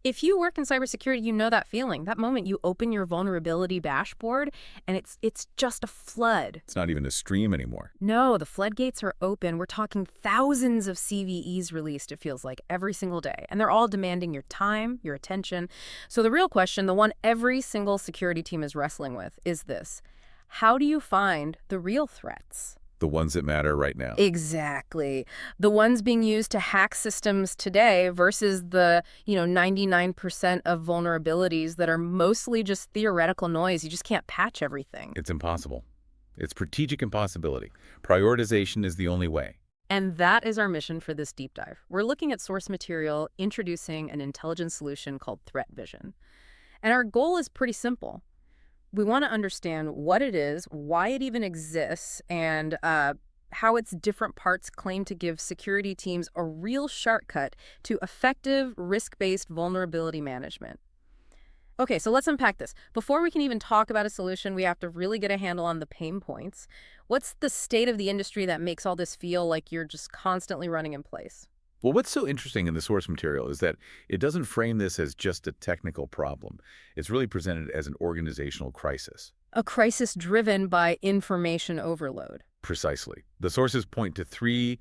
If you work in cybersecurity, you know that feeling. That moment you open your vulnerability dashboard and it's just a flood. It's not even a stream anymore. No, the floodgates are open. We're talking thousands of CVEs released, it feels like, every single day. And they're all demanding your time, your attention. So the real question, the one every single security team is wrestling with, is this. How do you find the real threats? The ones that matter right now. Exactly. The ones being used to hack systems today versus the, 99% of vulnerabilities that are mostly just theoretical noise. You just can't patch everything. It's impossible. It's strategic impossibility. Prioritization is the only way. And that is our mission for this deep dive. We're looking at source material, introducing an intelligence solution called threat vision. And our goal is pretty simple. We want to understand what it is, why it even exists, and how its different parts claim to give security teams a real shortcut to effective risk-based vulnerability management. Okay, so let's unpack this. Before we can even talk about a solution, we have to really get a handle on the pain points. What's the state of the industry that makes all this feel like you're just constantly running in place? Well, what's so interesting in the source material is that it doesn't frame this as just a technical problem. It's really presented as an organizational crisis. A crisis driven by information overload. Precisely. The sources point to three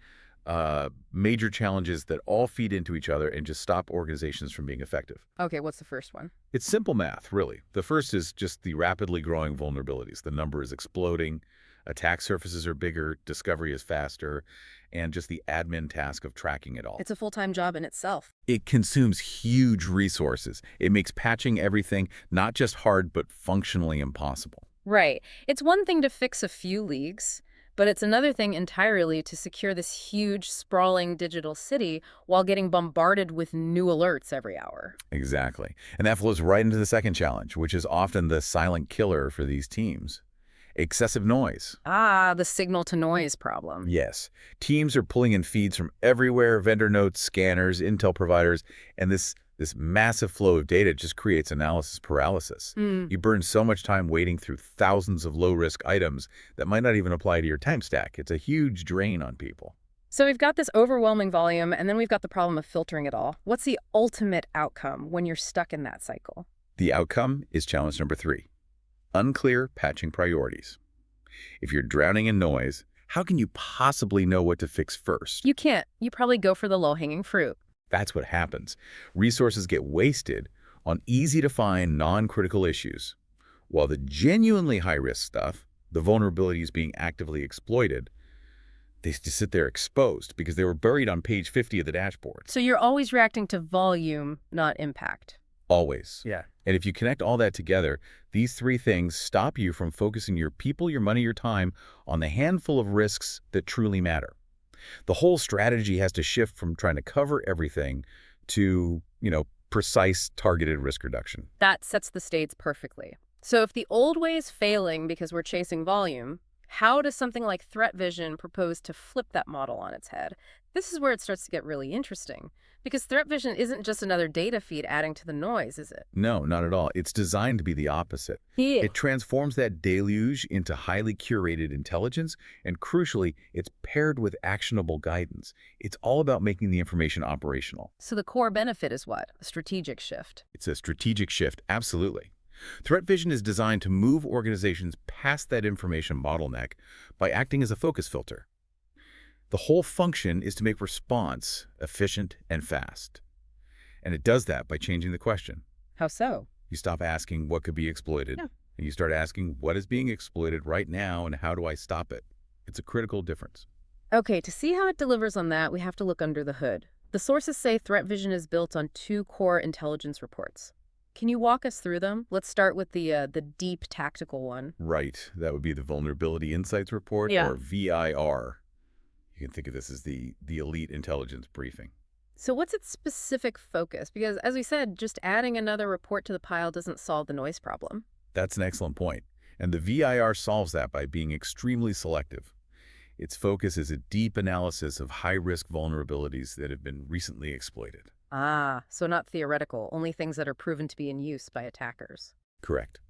major challenges that all feed into each other and just stop organizations from being effective. Okay, what's the first one? It's simple math, really. The first is just the rapidly growing vulnerabilities. The number is exploding, attack surfaces are bigger, discovery is faster, and just the admin task of tracking it all. It's a full-time job in itself. It consumes huge resources. It makes patching everything not just hard, but functionally impossible. Right. It's one thing to fix a few leaks, but it's another thing entirely to secure this huge, sprawling digital city while getting bombarded with new alerts every hour. Exactly. And that flows right into the second challenge, which is often the silent killer for these teams. Excessive noise. Ah, the signal-to-noise problem. Yes. Teams are pulling in feeds from everywhere, vendor notes, scanners, intel providers, and this massive flow of data just creates analysis paralysis. You burn so much time wading through thousands of low-risk items that might not even apply to your time stack. It's a huge drain on people. So we've got this overwhelming volume, and then we've got the problem of filtering it all. What's the ultimate outcome when you're stuck in that cycle? The outcome is challenge number 3. Unclear patching priorities. If you're drowning in noise, how can you possibly know what to fix first? You can't. You probably go for the low-hanging fruit. That's what happens. Resources get wasted on easy-to-find, non-critical issues, while the genuinely high-risk stuff, the vulnerabilities being actively exploited, they just sit there exposed because they were buried on page 50 of the dashboard. So you're always reacting to volume, not impact. Always. Yeah. And if you connect all that together, these three things stop you from focusing your people, your money, your time on the handful of risks that truly matter. The whole strategy has to shift from trying to cover everything to, precise targeted risk reduction. That sets the stage perfectly. So if the old way is failing because we're chasing volume, how does something like threat vision propose to flip that model on its head? This is where it starts to get really interesting. Because threat vision isn't just another data feed adding to the noise, is it? No, not at all. It's designed to be the opposite. Yeah. It transforms that deluge into highly curated intelligence, and crucially, it's paired with actionable guidance. It's all about making the information operational. So the core benefit is what? A strategic shift. It's a strategic shift, absolutely. Threat vision is designed to move organizations past that information bottleneck by acting as a focus filter. The whole function is to make response efficient and fast. And it does that by changing the question. How so? You stop asking what could be exploited, Yeah. and you start asking what is being exploited right now and how do I stop it? It's a critical difference. Okay, to see how it delivers on that, we have to look under the hood. The sources say threat vision is built on 2 core intelligence reports. Can you walk us through them? Let's start with the deep tactical one. Right. That would be the Vulnerability Insights Report, Yeah. or VIR. You can think of this as the elite intelligence briefing. So what's its specific focus? Because as we said, just adding another report to the pile doesn't solve the noise problem. That's an excellent point. And the VIR solves that by being extremely selective. Its focus is a deep analysis of high-risk vulnerabilities that have been recently exploited. Ah, so not theoretical, only things that are proven to be in use by attackers. Correct.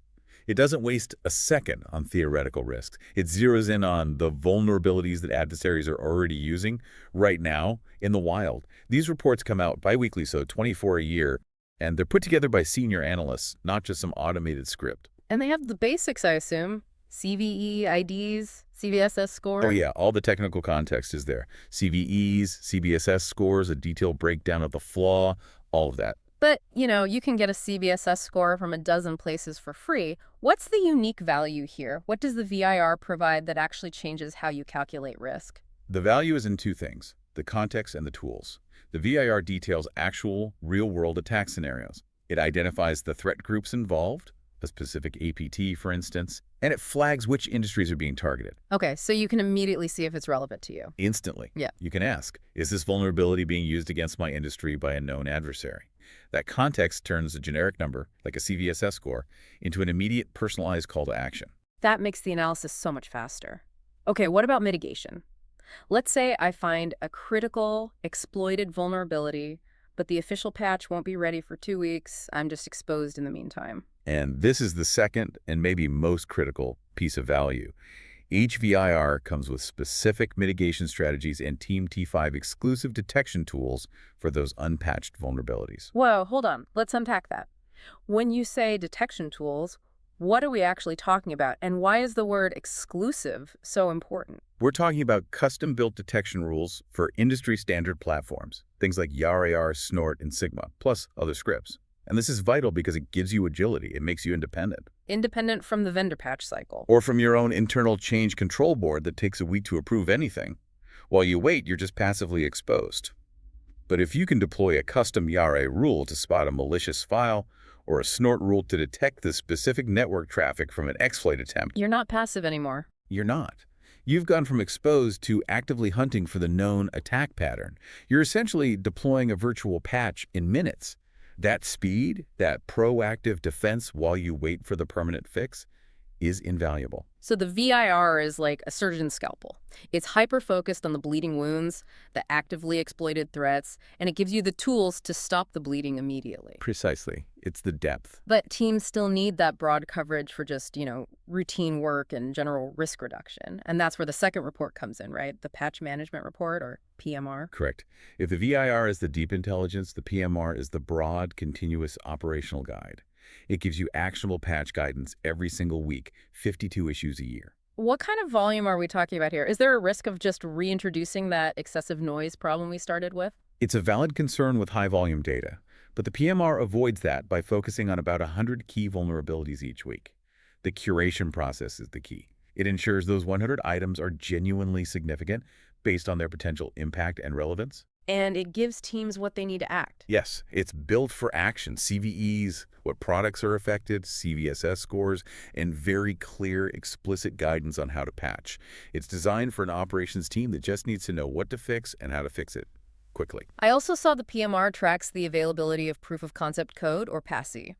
It doesn't waste a second on theoretical risks. It zeroes in on the vulnerabilities that adversaries are already using right now in the wild. These reports come out biweekly, so 24 a year, And they're put together by senior analysts, not just some automated script. And they have the basics, I assume. CVE, IDs, CVSS Oh score. yeah, all the technical context is there. CVEs, CVSS scores, a detailed breakdown of the flaw, all of that. But, you can get a CVSS score from a dozen places for free. What's the unique value here? What does the VIR provide that actually changes how you calculate risk? The value is in two things, the context and the tools. The VIR details actual, real-world attack scenarios. It identifies the threat groups involved, a specific APT, for instance, and it flags which industries are being targeted. Okay, so you can immediately see if it's relevant to you. Instantly. Yeah. You can ask, is this vulnerability being used against my industry by a known adversary? That context turns a generic number, like a CVSS score, into an immediate personalized call to action. That makes the analysis so much faster. Okay, what about mitigation? Let's say I find a critical, exploited vulnerability, but the official patch won't be ready for 2 weeks. I'm just exposed in the meantime. And this is the second and maybe most critical piece of value. Each VIR comes with specific mitigation strategies and Team T5 exclusive detection tools for those unpatched vulnerabilities. Whoa, hold on. Let's unpack that. When you say detection tools, what are we actually talking about? And why is the word exclusive so important? We're talking about custom-built detection rules for industry-standard platforms, things like YAR, Snort, and Sigma, plus other scripts. And this is vital because it gives you agility. It makes you independent. Independent from the vendor patch cycle. Or from your own internal change control board that takes a week to approve anything. While you wait, you're just passively exposed. But if you can deploy a custom YAR rule to spot a malicious file, or a Snort rule to detect the specific network traffic from an exploit attempt, You're not passive anymore. you're not. You've gone from exposed to actively hunting for the known attack pattern. You're essentially deploying a virtual patch in minutes. That speed, that proactive defense while you wait for the permanent fix, is invaluable. So the VIR is like a surgeon's scalpel. It's hyper-focused on the bleeding wounds, the actively exploited threats, and it gives you the tools to stop the bleeding immediately. Precisely. It's the depth. But teams still need that broad coverage for just, routine work and general risk reduction. And that's where the second report comes in, right? The Patch Management Report, or PMR. Correct. If the VIR is the deep intelligence, the PMR is the broad, continuous operational guide. It gives you actionable patch guidance every single week, 52 issues a year. What kind of volume are we talking about here? Is there a risk of just reintroducing that excessive noise problem we started with? It's a valid concern with high-volume data, but the PMR avoids that by focusing on about 100 key vulnerabilities each week. The curation process is the key. It ensures those 100 items are genuinely significant based on their potential impact and relevance. And it gives teams what they need to act. Yes, it's built for action, CVEs, what products are affected, CVSS scores, and very clear, explicit guidance on how to patch. It's designed for an operations team that just needs to know what to fix and how to fix it quickly. I also saw the PMR tracks the availability of proof of concept code, or PASI.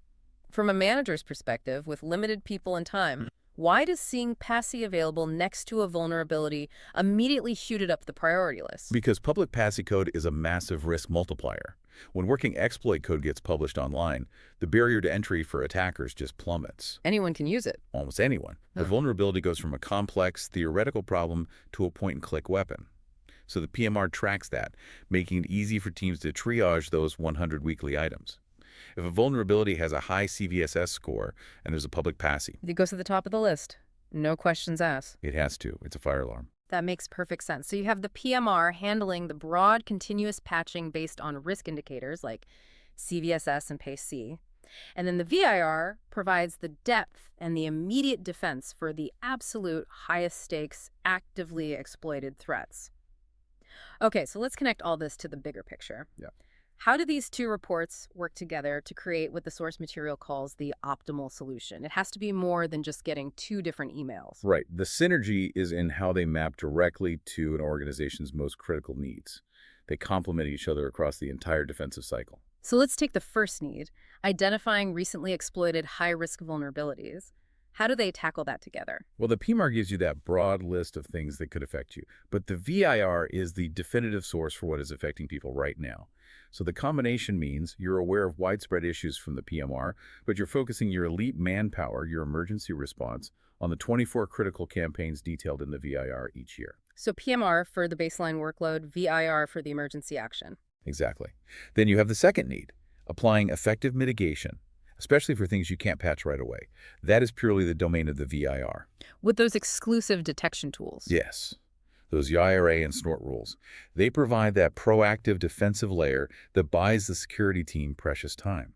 From a manager's perspective, with limited people and time, why does seeing PASI available next to a vulnerability immediately shoot it up the priority list? Because public PASI code is a massive risk multiplier. When working exploit code gets published online, the barrier to entry for attackers just plummets. Anyone can use it. Almost anyone. The vulnerability goes from a complex, theoretical problem to a point-and-click weapon. So the PMR tracks that, making it easy for teams to triage those 100 weekly items. If a vulnerability has a high CVSS score and there's a public PASI, It goes to the top of the list. No questions asked. it has to. It's a fire alarm. That makes perfect sense. So you have the PMR handling the broad, continuous patching based on risk indicators like CVSS and PASI. And then the VIR provides the depth and the immediate defense for the absolute highest stakes, actively exploited threats. Okay, so let's connect all this to the bigger picture. Yeah. How do these two reports work together to create what the source material calls the optimal solution? It has to be more than just getting two different emails. Right. The synergy is in how they map directly to an organization's most critical needs. They complement each other across the entire defensive cycle. So let's take the first need, identifying recently exploited high-risk vulnerabilities. How do they tackle that together? Well, the PMR gives you that broad list of things that could affect you, but the VIR is the definitive source for what is affecting people right now. So the combination means you're aware of widespread issues from the PMR, but you're focusing your elite manpower, your emergency response, on the 24 critical campaigns detailed in the VIR each year. So PMR for the baseline workload, VIR for the emergency action. Exactly. Then you have the second need, Applying effective mitigation, especially for things you can't patch right away, that is purely the domain of the VIR. With those exclusive detection tools. Yes, those IRA and snort rules. They provide that proactive defensive layer that buys the security team precious time.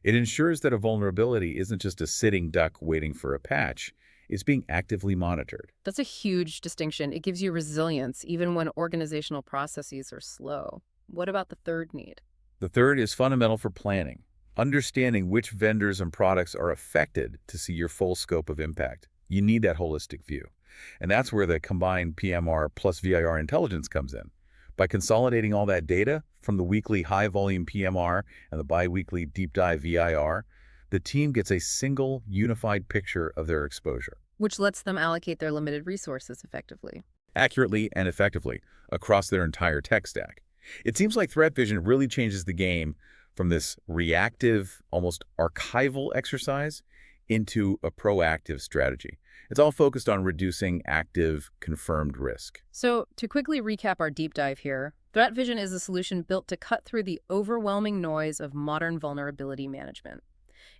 It ensures that a vulnerability isn't just a sitting duck waiting for a patch. It's being actively monitored. That's a huge distinction. It gives you resilience even when organizational processes are slow. What about the third need? The third is fundamental for planning. Understanding which vendors and products are affected to see your full scope of impact. You need that holistic view. And that's where the combined PMR plus VIR intelligence comes in. By consolidating all that data from the weekly high-volume PMR and the bi-weekly deep dive VIR, the team gets a single, unified picture of their exposure. Which lets them allocate their limited resources effectively. Accurately and effectively across their entire tech stack. It seems like threat vision really changes the game from this reactive, almost archival exercise into a proactive strategy. It's all focused on reducing active, confirmed risk. So, to quickly recap our deep dive here, Threat Vision is a solution built to cut through the overwhelming noise of modern vulnerability management.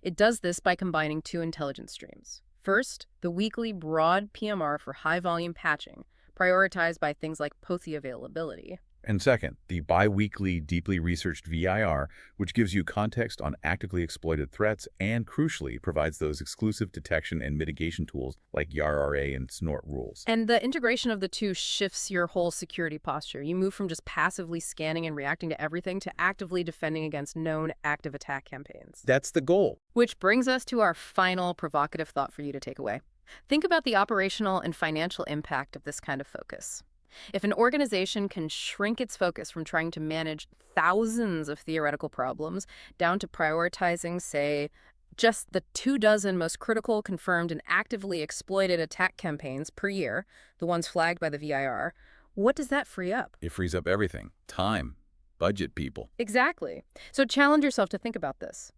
It does this by combining two intelligence streams. First, the weekly broad PMR for high-volume patching, prioritized by things like POTI availability. And second, the bi-weekly, deeply researched VIR, which gives you context on actively exploited threats and, crucially, provides those exclusive detection and mitigation tools like YRRA and snort rules. And the integration of the two shifts your whole security posture. You move from just passively scanning and reacting to everything to actively defending against known active attack campaigns. That's the goal. Which brings us to our final provocative thought for you to take away. Think about the operational and financial impact of this kind of focus. If an organization can shrink its focus from trying to manage thousands of theoretical problems down to prioritizing, say, just the 24 most critical, confirmed, and actively exploited attack campaigns per year, the ones flagged by the VIR, what does that free up? It frees up everything. Time, budget, people. Exactly. So challenge yourself to think about this.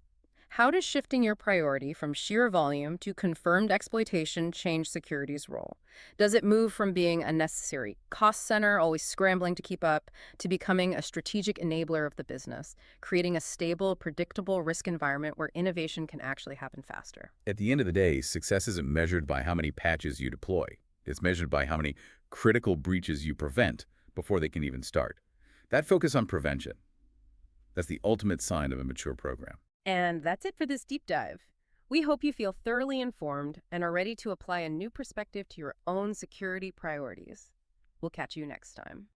How does shifting your priority from sheer volume to confirmed exploitation change security's role? Does it move from being a necessary cost center, always scrambling to keep up, to becoming a strategic enabler of the business, creating a stable, predictable risk environment where innovation can actually happen faster? At the end of the day, success isn't measured by how many patches you deploy. It's measured by how many critical breaches you prevent before they can even start. That focus on prevention, that's the ultimate sign of a mature program. And that's it for this deep dive. We hope you feel thoroughly informed and are ready to apply a new perspective to your own security priorities. We'll catch you next time.